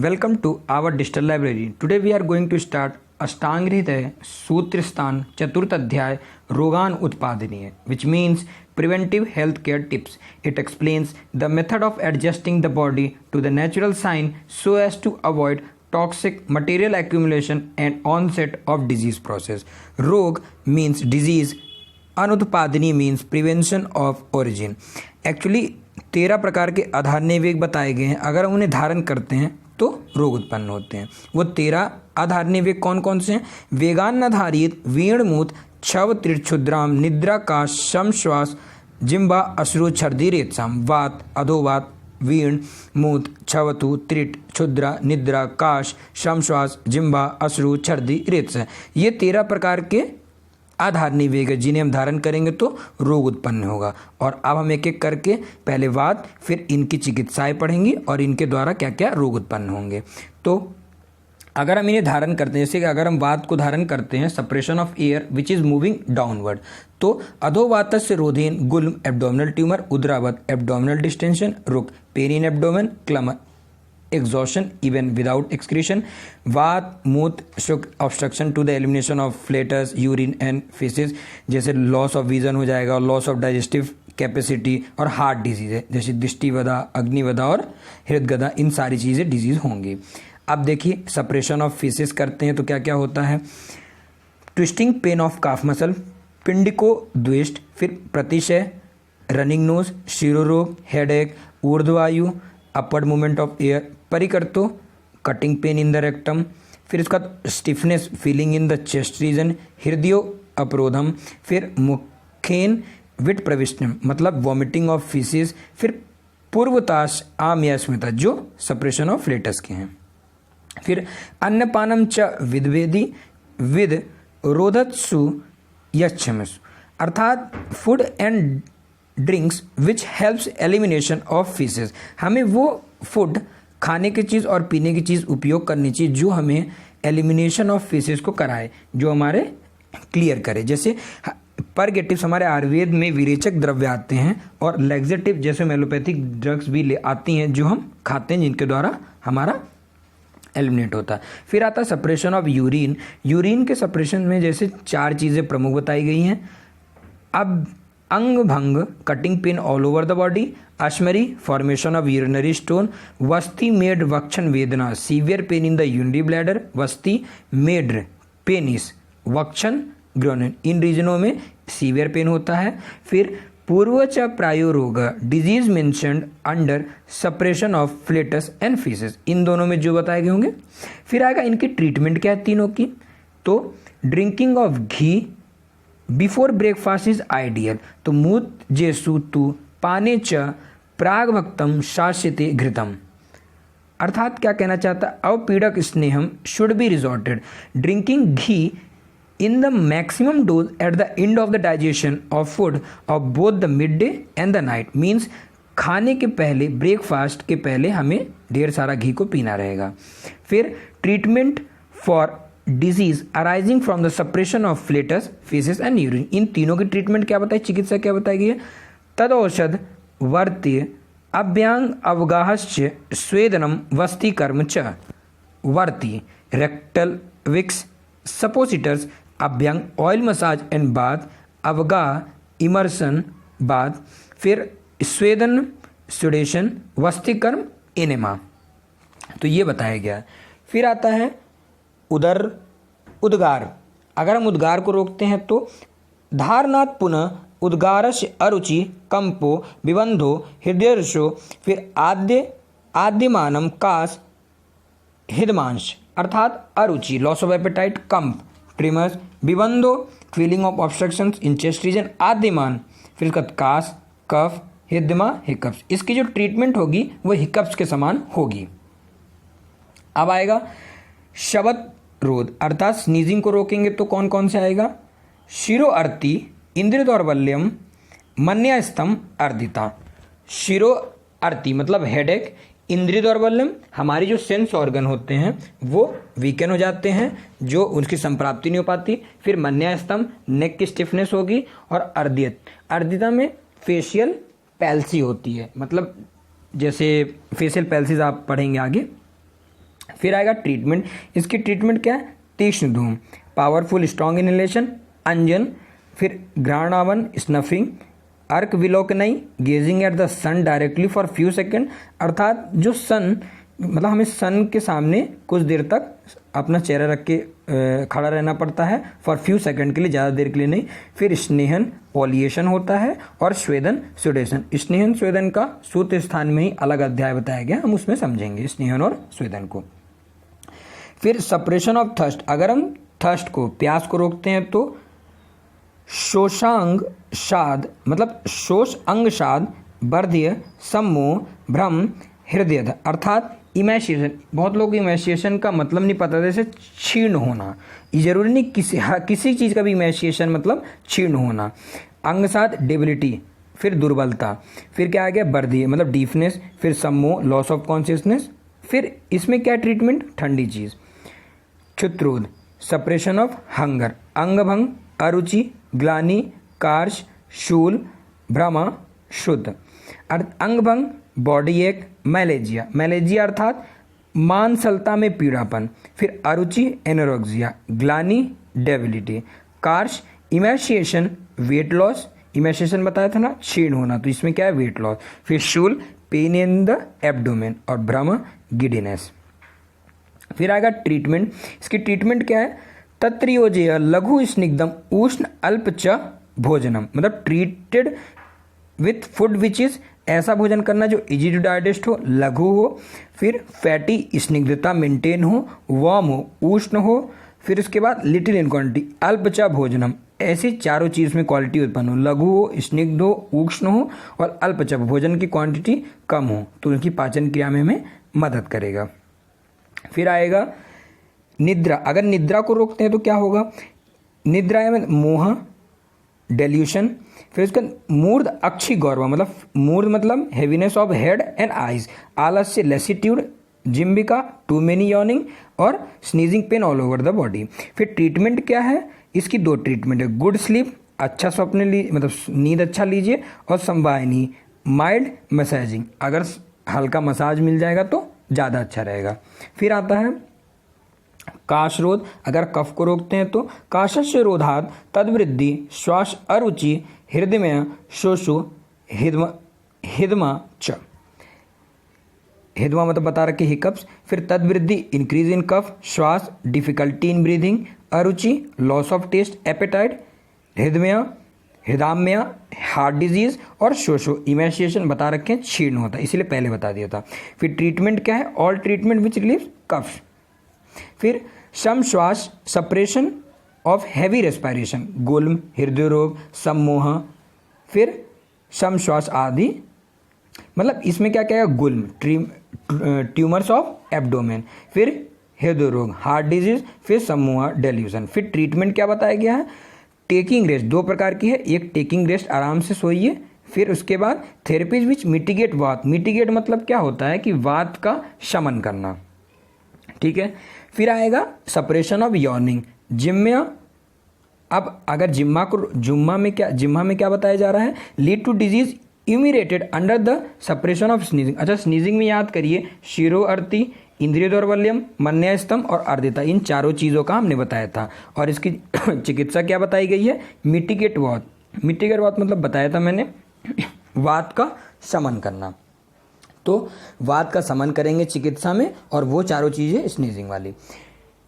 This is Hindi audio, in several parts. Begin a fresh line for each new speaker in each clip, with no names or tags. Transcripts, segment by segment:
Welcome to our digital library. Today we are going to start अष्टांग हृदय सूत्र स्थान चतुर्थ अध्याय रोगान उत्पादनीय, which means preventive healthcare tips. It explains the method of adjusting the body to the natural sign so as to avoid toxic material accumulation and onset of disease process. रोग means disease, अनुत्पादनीय means prevention of origin. Actually 13 प्रकार के आधारणीय वेग बताए गए हैं। अगर हम उन्हें धारण करते हैं तो रोग उत्पन्न होते हैं। वो 13 आधारणीय वेग कौन कौन से हैं? वेगानाधारित वीणमूत छव त्रिक्षुद्राम निद्रा का शम श्वास जिम्बा अश्रु छर्दी रेतसाम वात अधोवात वीण मूत छवतु त्रिट क्षुद्रा निद्रा काश शम श्वास जिम्बा अश्रु छर्दी रेतस। ये 13 प्रकार के आधारणीय वेग है जिन्हें हम धारण करेंगे तो रोग उत्पन्न होगा। और अब हम एक एक करके पहले वात फिर इनकी चिकित्साएं पढ़ेंगे और इनके द्वारा क्या क्या रोग उत्पन्न होंगे। तो अगर हम इन्हें धारण करते हैं, जैसे कि अगर हम वात को धारण करते हैं, suppression of air which is moving downward, तो अधोवात से रोधेन गुल्म एब्डोमिनल ट्यूमर उदरावत एब्डोमिनल डिस्टेंशन रुक पेन इन एब्डोमेन क्लमर exhaustion even without excretion, वात मूत शुक obstruction to the elimination of flatus urine and feces, जैसे लॉस ऑफ विजन हो जाएगा, लॉस ऑफ डाइजेस्टिव कैपेसिटी और हार्ट डिजीज है जैसे दृष्टिवधा अग्निवधा और हृदगधा, इन सारी चीज़ें डिजीज होंगी। अब देखिए सप्रेशन ऑफ फीसेस करते हैं तो क्या क्या होता है? Twisting pain of calf muscle, पिंडिको द्विष्ट, फिर प्रतिशय, रनिंग नोज, शिरोरोग, हेडेक, ऊर्ध्वायु, अपवर्ड मूवमेंट ऑफ एयर, परिकर्तो, cutting pain in the rectum, फिर इसका stiffness feeling in the chest region, हृदयो अपरोधम, फिर मुखेन विट प्रविष्टम मतलब वॉमिटिंग ऑफ फीसिस, फिर पूर्वताश आम या स्मिता जो सप्रेशन ऑफ लेटस के हैं, फिर अन्नपानम च विद्वेदी विद रोधत्सु यक्षमसु अर्थात food and drinks which helps elimination of faeces. हमें वो फूड खाने की चीज़ और पीने की चीज़ उपयोग करनी चाहिए जो हमें एलिमिनेशन ऑफ फीसेस को कराए, जो हमारे क्लियर करे। जैसे परगेटिव्स हमारे आयुर्वेद में विरेचक द्रव्य आते हैं और लैक्सेटिव जैसे एलोपैथिक ड्रग्स भी ले आती हैं जो हम खाते हैं जिनके द्वारा हमारा एलिमिनेट होता है। फिर आता है सप्रेशन ऑफ यूरिन। यूरिन के सप्रेशन में जैसे 4 चीज़ें प्रमुख बताई गई हैं। अब अंग भंग cutting pain all over the body, अश्मरी फॉर्मेशन ऑफ यूरिनरी स्टोन, वस्ती मेड वक्षण वेदना severe pain in the urinary bladder, वस्ती मेड पेनिस वक्षण ग्रोनन, इन रीजनों में सीवियर पेन होता है। फिर पूर्वच प्रायो रोग disease mentioned under suppression of flatus and faeces, इन दोनों में जो बताए गए होंगे। फिर आएगा इनकी ट्रीटमेंट क्या है तीनों की, तो drinking of ghee before breakfast is ideal, तो मूत जेसु तु पाने च प्राग भक्तम शास्यते घृतम, अर्थात क्या कहना चाहता है, अवपीड़क स्नेहम should be resorted drinking ghee in the maximum dose at the end of the digestion of food of both the mid day and the night, means खाने के पहले ब्रेकफास्ट के पहले हमें ढेर सारा घी को पीना रहेगा। फिर treatment for disease arising from the suppression of flatus faeces and urine, इन तीनों की ट्रीटमेंट क्या बताई, चिकित्सा क्या बताई गई है? तद औषध वर्त्य अभ्यांग अवगाहश्च स्वेदनम वस्ती कर्म च वर्ती रेक्टल विक्स सपोसिटर्स अभ्यांग ऑयल मसाज एंड बाथ अवगाह इमर्सन बाथ, फिर स्वेदन सुडेशन वस्ती कर्म एनेमा, तो ये बताया गया। फिर आता है उद्गार। अगर हम उद्गार को रोकते हैं तो धारनाथ पुनः उद्गारस्य अरुचि कंपो विबंधो हृदयर्षो, फिर आद्यमानम कास हृदमांश अर्थात अरुचि लॉस ऑफ एपेटाइट, कंप ट्रिमर्स, विबंधो feeling of obstructions in chest region, आद्यमान फिर कास कफ हृदमा हिकअप्स, इसकी जो ट्रीटमेंट होगी वो हिकअप्स के समान होगी। अब आएगा शब्द रोध अर्थात स्नीजिंग को रोकेंगे तो कौन कौन से आएगा? शिरो अर्ति इंद्रिय दौर्बल्यम मन्यास्तम अर्दिता, शिरो अर्ति मतलब हेडेक, इंद्रिय दौर्बल्यम हमारी जो सेंस ऑर्गन होते हैं वो वीकन हो जाते हैं, जो उनकी संप्राप्ति नहीं हो पाती। फिर मन्यास्तम नेक की स्टिफनेस होगी, और अर्दिता में फेशियल पैल्सी होती है, मतलब जैसे फेशियल पैल्सीज आप पढ़ेंगे आगे, फिर आएगा ट्रीटमेंट। इसकी ट्रीटमेंट क्या है? तीक्ष्ण धूम, पावरफुल स्ट्रॉन्ग इनहेलेशन, अंजन, फिर घ्राणावन स्नफिंग, अर्क विलोकनई, gazing at the sun directly for few second, अर्थात जो सन मतलब हमें सन के सामने कुछ देर तक अपना चेहरा रख के खड़ा रहना पड़ता है फॉर फ्यू सेकंड के लिए, ज़्यादा देर के लिए नहीं। फिर स्नेहन ओलिएशन होता है और स्वेदन सुडेशन। स्नेहन स्वेदन का सूत्र स्थान में ही अलग अध्याय बताया गया, हम उसमें समझेंगे स्नेहन और स्वेदन को। फिर सप्रेशन ऑफ थर्स्ट, अगर हम थर्स्ट को प्यास को रोकते हैं तो शोषांग शाद मतलब शोष अंगशाद, बर्ध्य, सम्मोह, भ्रम, हृदय, अर्थात इमेशिएशन। बहुत लोग इमेशिएशन का मतलब नहीं पता, जैसे क्षीण होना, ये जरूरी नहीं किसी चीज़ का भी इमेशिएशन मतलब क्षीण होना। अंगसाद डेबिलिटी, फिर दुर्बलता, फिर क्या आ गया बर्धी मतलब डीफनेस, फिर सम्मोह लॉस ऑफ कॉन्शियसनेस। फिर इसमें क्या ट्रीटमेंट? ठंडी चीज़। क्षुत्रोध सप्रेशन ऑफ हंगर, अंगभंग, अरुचि, ग्लानि, कार्श, शूल, भ्रमा, शुद्ध। अंगभंग बॉडी एक, मैलेजिया, मैलेजिया अर्थात मांसलता में पीड़ापन, फिर अरुचि एनोरेक्सिया, ग्लानि डेबिलिटी, कार्श इमेशिएशन वेट लॉस, इमेशिएशन बताया था ना क्षीण होना, तो इसमें क्या है वेट लॉस। फिर शूल पेन इन द एब्डोमेन और भ्रम गिडीनेस। फिर आएगा ट्रीटमेंट। इसकी ट्रीटमेंट क्या है? तत्रियोजेय लघु स्निग्धम उष्ण अल्प च भोजनम, मतलब treated with food which is, ऐसा भोजन करना जो इजी टू डाइजेस्ट हो, लघु हो, फिर फैटी स्निग्धता मेंटेन हो, वार्म हो, उष्ण हो, फिर उसके बाद लिटिल इन क्वांटिटी, अल्पचा भोजनम, ऐसी चारों चीज़ में क्वालिटी उत्पन्न हो, लघु हो, स्निग्ध हो, उष्ण हो और अल्पचा, भोजन की क्वांटिटी कम हो, तो उनकी पाचन क्रिया में हमें मदद करेगा। फिर आएगा निद्रा। अगर निद्रा को रोकते हैं तो क्या होगा? निद्रा में मोह डेल्यूशन, फिर उसका मूर्ध अक्षी गौरव मतलब मूर्ध मतलब heaviness of head and eyes, आलस्य लेसिट्यूड, जिम्बिका टू मेनी यॉर्निंग और sneezing pen all over the body. फिर ट्रीटमेंट क्या है? इसकी दो ट्रीटमेंट है, गुड स्लीप अच्छा स्वप्न मतलब नींद अच्छा लीजिए, और संवाहिनी माइल्ड मसाजिंग, अगर हल्का मसाज मिल जाएगा तो ज़्यादा अच्छा रहेगा। फिर आता है काशरोध, अगर कफ को रोकते हैं तो काशस्य रोधात तद्वृद्धि श्वास अरुचि हृदय शोषु हिदमा च, हिदमा मतलब बता रखे हिकअप्स। फिर तद्वृद्धि इंक्रीज इन कफ, श्वास डिफिकल्टी इन ब्रीदिंग, अरुचि लॉस ऑफ टेस्ट एपेटाइट, हृदय हार्ट डिजीज और शोषो इमेशिएशन बता रखे हैं क्षीण होता है, इसलिए पहले बता दिया था। फिर ट्रीटमेंट क्या है? ऑल ट्रीटमेंट विच रिलीव्स कफ। फिर सम श्वास सप्रेशन ऑफ हैवी रेस्पिरेशन, गुल्म, हृदय रोग, सम्मोह, फिर सम श्वास आदि, मतलब इसमें क्या क्या है? गुल्म ट्यूमर्स ऑफ एब्डोमेन, फिर हृदय रोग, हार्ट डिजीज, फिर सम्मोह डेल्यूशन। फिर ट्रीटमेंट क्या बताया गया है? टेकिंग रेस्ट, दो प्रकार की है, एक टेकिंग रेस्ट आराम से सोइए, फिर उसके बाद थेरेपीज विच मिटिगेट वात, मिटिगेट मतलब क्या होता है कि वात का शमन करना, ठीक है। फिर आएगा सप्रेशन ऑफ यॉर्निंग, जिम्मा। अब अगर जिम्मा में क्या बताया जा रहा है? Lead to disease immediated under the suppression of sneezing. अच्छा, स्नीजिंग में याद करिए शिरो अर्ति, इंद्रिय दौर्बल्यम, मन्यास्तम और अर्दिता, इन चारों चीज़ों का हमने बताया था। और इसकी चिकित्सा क्या बताई गई है? मिटिगेट वात। मिटिगेट वात मतलब बताया था मैंने वात का शमन करना, तो वात का शमन करेंगे चिकित्सा में, और वो चारों चीज़ें स्नीजिंग वाली।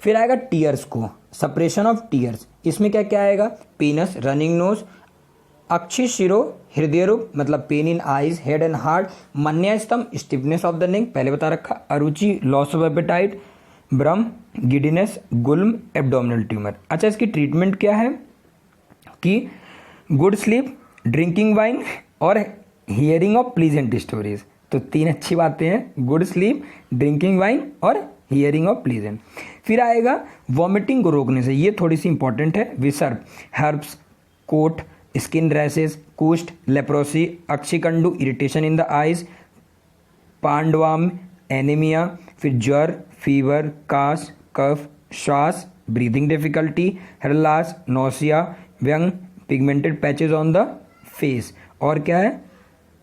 फिर आएगा टीयर्स को, सप्रेशन ऑफ टीयर्स। इसमें क्या क्या आएगा? पीनस, रनिंग नोज, अक्षी शिरो हृदय रोग मतलब pain in eyes, head and heart, मन्यास्तम स्टिफनेस ऑफ द नेक पहले बता रखा, अरुचि लॉस ऑफ एपेटाइट, भ्रम गिडीनेस, गुल्म एब्डोमिनल ट्यूमर। अच्छा, इसकी ट्रीटमेंट क्या है? कि गुड स्लीप, ड्रिंकिंग वाइन और हियरिंग ऑफ प्लीजेंट स्टोरीज। तो तीन अच्छी बातें हैं, गुड स्लीप, ड्रिंकिंग वाइन और हियरिंग ऑफ प्लीजेंट। फिर आएगा वॉमिटिंग को रोकने से, ये थोड़ी सी इंपॉर्टेंट है, विसर्प, हर्ब्स, कोट, स्किन रैसेस, कुष्ठ, लेप्रोसी, अक्षिकंडु इरिटेशन इन द आइज, पांडवाम, एनीमिया, फिर ज्वर, फीवर, काश, कफ, श्वास, ब्रीदिंग डिफिकल्टी, हृदलास, नोसिया, व्यंग, pigmented patches on the face, और क्या है?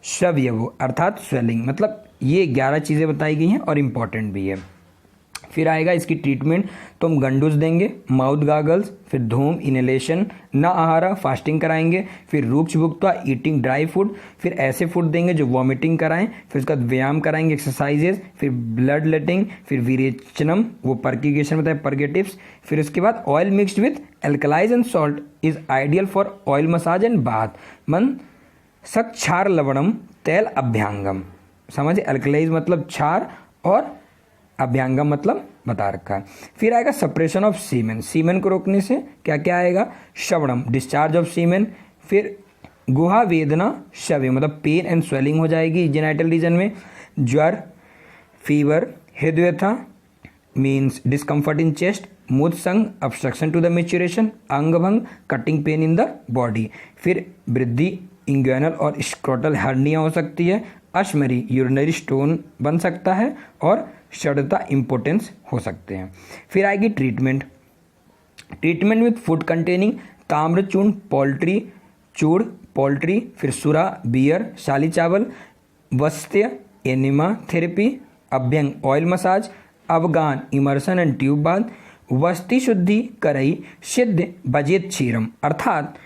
श्रव्यवो अर्थात स्वेलिंग। मतलब ये 11 चीज़ें बताई गई हैं और इम्पॉर्टेंट भी है। फिर आएगा इसकी ट्रीटमेंट, तो हम गंडूस देंगे, माउथ गागल्स, फिर धूम इनहेलेशन, ना आहारा फास्टिंग कराएंगे, फिर रूक्ष भुक्ता ईटिंग ड्राई फूड, फिर ऐसे फूड देंगे जो वॉमिटिंग कराएं, फिर उसके बाद व्यायाम कराएंगे एक्सरसाइजेस, फिर ब्लड लेटिंग, फिर विरेचनम वो पर्किगेशन बताए पर्गेटिव्स, फिर उसके बाद oil mixed with alkalies and salt is ideal for oil massage and bath मन सक क्षार लवणम तैल अभ्यांगम। समझे, अल्कलाइज मतलब क्षार और अभ्यांगम मतलब बता रखा है। फिर आएगा सप्रेशन ऑफ सीमेन, सीमेन को रोकने से क्या क्या आएगा, श्रवणम डिस्चार्ज ऑफ सीमेन, फिर गुहा वेदना शवे मतलब पेन एंड स्वेलिंग हो जाएगी जेनाइटल रीजन में, ज्वर फीवर, हृदयथा मीन्स डिस्कम्फर्ट इन चेस्ट, मूद संग obstruction टू द मेच्योरेशन, अंग भंग cutting pain in the body, फिर वृद्धि इंग्वेनल और स्क्रोटल हर्निया हो सकती है, अश्मरी यूरिनरी स्टोन बन सकता है और षड्यता इम्पोर्टेंस हो सकते हैं। फिर आएगी treatment, treatment with food containing ताम्रचूर्ण पोल्ट्री चूड़ पोल्ट्री, फिर सुरा बियर शाली चावल, वस्त्य एनिमा थेरेपी, अभ्यंग ऑयल मसाज, अफगान इमर्सन एंड ट्यूब बाथ, वस्ती शुद्धि करई सिद्ध बजेत क्षीरम अर्थात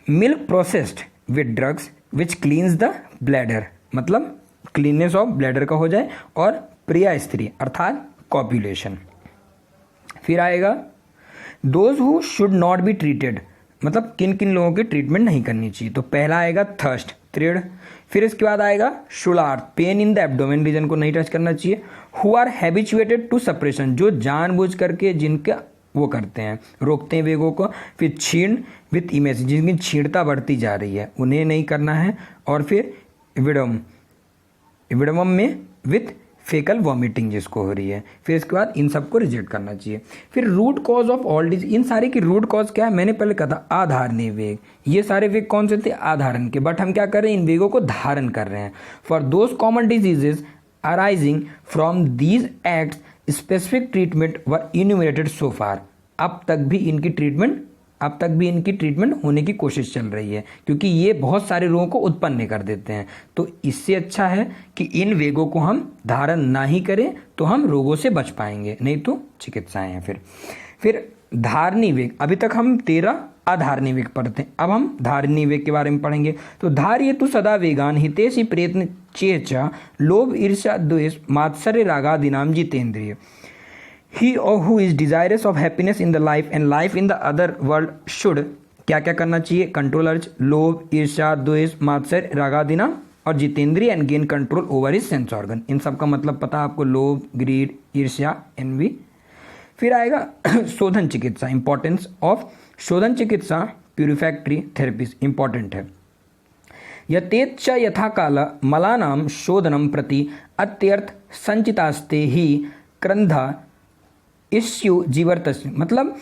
milk processed with drugs which cleanse the bladder मतलब क्लीननेस ऑफ ब्लैडर का हो जाए, और प्रिया स्त्री अर्थात कॉपुलेशन। फिर आएगा those who should not be treated मतलब किन किन लोगों की ट्रीटमेंट नहीं करनी चाहिए, तो पहला आएगा थर्स्ट तृण, फिर इसके बाद आएगा शुलार्थ pain in the abdomen region को नहीं टच करना चाहिए, who are habituated to suppression जो जानबूझ करके जिनका वो करते हैं रोकते हैं वेगों को, फिर छीण विथ इमेज जिनकी छीणता बढ़ती जा रही है उन्हें नहीं करना है, और फिर विडमम में विथ फेकल वॉमिटिंग जिसको हो रही है, फिर इसके बाद इन सबको रिजेक्ट करना चाहिए। फिर root cause of all disease, इन सारे की रूट कॉज क्या है, मैंने पहले कहा था आधारणीय वेग, ये सारे वेग कौन से थे आधारण के, बट हम क्या कर रहे हैं इन वेगों को धारण कर रहे हैं। For those common diseases arising from these acts specific treatment were enumerated so far, अब तक भी इनकी ट्रीटमेंट होने की कोशिश चल रही है क्योंकि ये बहुत सारे रोगों को उत्पन्न कर देते हैं, तो इससे अच्छा है कि इन वेगों को हम धारण ना ही करें तो हम रोगों से बच पाएंगे, नहीं तो चिकित्साएं हैं। फिर धारणी वेग, अभी तक हम 13 अधारणी वेग पढ़ते हैं, अब हम धारणी वेग के बारे में पढ़ेंगे। तो धार्य तु सदा वेगान हितेशी प्रयत्न चेचा लोभ ईर्ष्या द्वेष मात्सर्य रागादिनाम जितेंद्रिय, he or who is desirous of happiness in the life and life in the other world should क्या क्या करना चाहिए, कंट्रोल अर्ज लोभ ईर्ष्या द्वेष मात्सर्य रागादिना और जितेंद्रिय and gain control over his sense organ, इन सब का मतलब पता आपको लोभ ग्रीड ईर्ष्या एनवी। फिर आएगा शोधन चिकित्सा, इंपॉर्टेंस ऑफ शोधन चिकित्सा प्यूरिफैक्टरी थेरेपीज इंपॉर्टेंट है। यथेच्छ यथा काल मलानाम शोधनम प्रति अत्यर्थ संचितास्ते ही क्रंधा इश्यू जीवर्तस् मतलब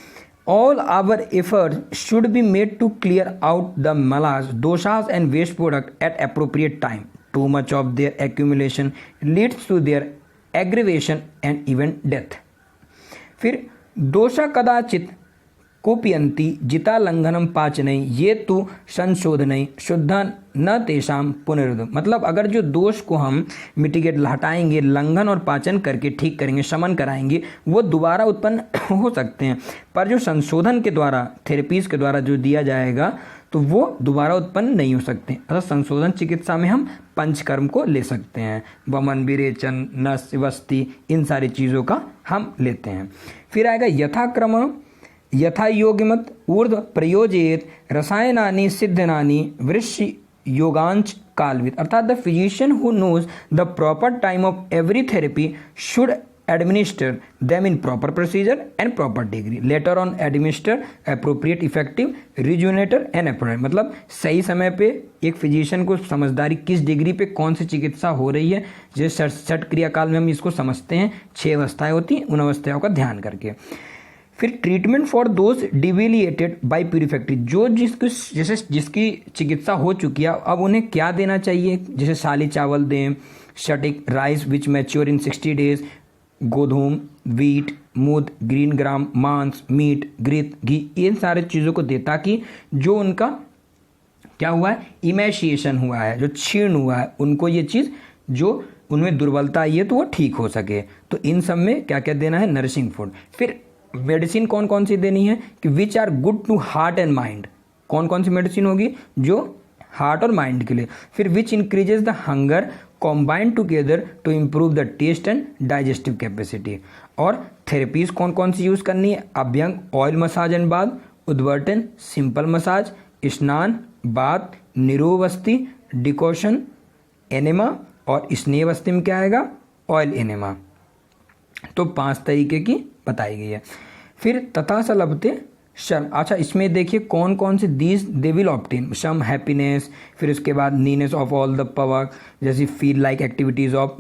all our efforts should be made to clear out the malas, doshas and waste product at appropriate time. Too much of their accumulation leads to their aggravation and even death. फिर दोषा कदाचित कुपयन्ति जिता लंघनम पाचनई ये तु संशोधनई शुद्धा न तेषाम पुनरुद्ध मतलब अगर जो दोष को हम मिटिगेट हटाएंगे लंघन और पाचन करके ठीक करेंगे शमन कराएंगे वो दोबारा उत्पन्न हो सकते हैं, पर जो संशोधन के द्वारा थेरेपीज के द्वारा जो दिया जाएगा तो वो दोबारा उत्पन्न नहीं हो सकते। अतः संशोधन चिकित्सा में हम पंचकर्म को ले सकते हैं, वमन विरेचन नस वस्ती इन सारी चीज़ों का हम लेते हैं। फिर आएगा यथाक्रम यथा योग्यमत ऊर्ध्व प्रयोजयेत रसायनानि सिद्धनानि वृश्य योगांच कालविद अर्थात the physician who knows the proper time of every therapy should administer them in proper procedure and proper degree, later on administer appropriate effective rejuvenator and appropriate मतलब सही समय पे एक फिजिशियन को समझदारी किस डिग्री पे कौन सी चिकित्सा हो रही है, जैसे षट क्रियाकाल में हम इसको समझते हैं 6 अवस्थाएं होती हैं, उन अवस्थाओं का ध्यान करके। फिर ट्रीटमेंट फॉर दोज डिविलिएटेड बाय प्यूरिफैक्टरी जो जिसकी चिकित्सा हो चुकी है अब उन्हें क्या देना चाहिए, जैसे साली चावल दें, शटिक rice which mature in 60 days, गोधूम वीट मूद ग्रीन ग्राम मांस मीट घृत घी इन सारे चीज़ों को दे ताकि जो उनका क्या हुआ है इमेशिएशन हुआ है जो क्षीण हुआ है उनको ये चीज़ जो उनमें दुर्बलता आई है तो वो ठीक हो सके। तो इन सब में क्या क्या देना है, नरिशिंग फूड। फिर मेडिसिन कौन कौन सी देनी है कि which are good to heart and mind, कौन कौन सी मेडिसिन होगी जो हार्ट और माइंड के लिए। फिर which increases the hunger combined together to improve the taste and digestive capacity. और थेरेपीज कौन कौन सी यूज करनी है, अभ्यंग ऑयल मसाज एंड बाथ, उद्वर्तन सिंपल मसाज, स्नान बाथ, निरोवस्ती डिकॉशन एनेमा, और स्नेहवस्ती में क्या आएगा, ऑयल एनेमा। तो 5 तरीके की बताई गई है। फिर तथा स लभते शम, अच्छा इसमें देखिए कौन कौन से these they will obtain, some happiness, फिर उसके बाद नीनेस ऑफ ऑल द पावर, जैसे फील लाइक एक्टिविटीज ऑफ